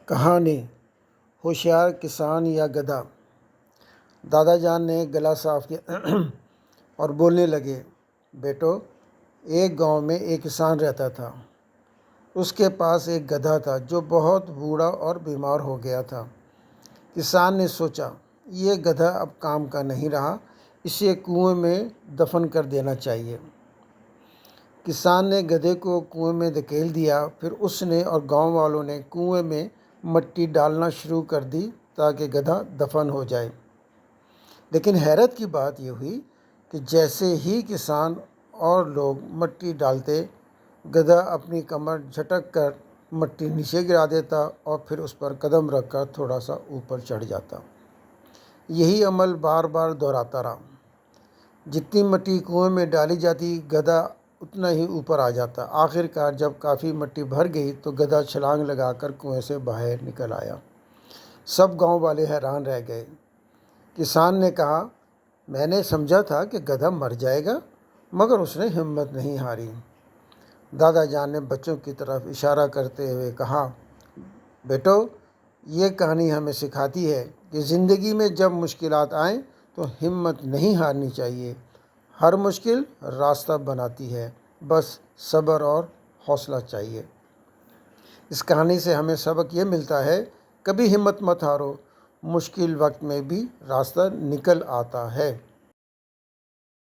کہانی ہوشیار کسان یا گدھا۔ دادا جان نے گلا صاف کیا اور بولنے لگے، بیٹو، ایک گاؤں میں ایک کسان رہتا تھا۔ اس کے پاس ایک گدھا تھا جو بہت بوڑھا اور بیمار ہو گیا تھا۔ کسان نے سوچا، یہ گدھا اب کام کا نہیں رہا، اسے کنویں میں دفن کر دینا چاہیے۔ کسان نے گدھے کو کنویں میں دھکیل دیا، پھر اس نے اور گاؤں والوں نے کنویں میں مٹی ڈالنا شروع کر دی تاکہ گدھا دفن ہو جائے۔ لیکن حیرت کی بات یہ ہوئی کہ جیسے ہی کسان اور لوگ مٹی ڈالتے، گدھا اپنی کمر جھٹک کر مٹی نیچے گرا دیتا اور پھر اس پر قدم رکھ کر تھوڑا سا اوپر چڑھ جاتا۔ یہی عمل بار بار دہراتا رہا۔ جتنی مٹی کنویں میں ڈالی جاتی، گدھا اتنا ہی اوپر آ جاتا۔ آخر کار جب کافی مٹی بھر گئی تو گدھا چھلانگ لگا کر کنویں سے باہر نکل آیا۔ سب گاؤں والے حیران رہ گئے۔ کسان نے کہا، میں نے سمجھا تھا کہ گدھا مر جائے گا، مگر اس نے ہمت نہیں ہاری۔ دادا جان نے بچوں کی طرف اشارہ کرتے ہوئے کہا، بیٹو، یہ کہانی ہمیں سکھاتی ہے کہ زندگی میں جب مشکلات آئیں تو ہمت نہیں ہارنی چاہیے۔ ہر مشکل راستہ بناتی ہے، بس صبر اور حوصلہ چاہیے۔ اس کہانی سے ہمیں سبق یہ ملتا ہے، کبھی ہمت مت ہارو، مشکل وقت میں بھی راستہ نکل آتا ہے۔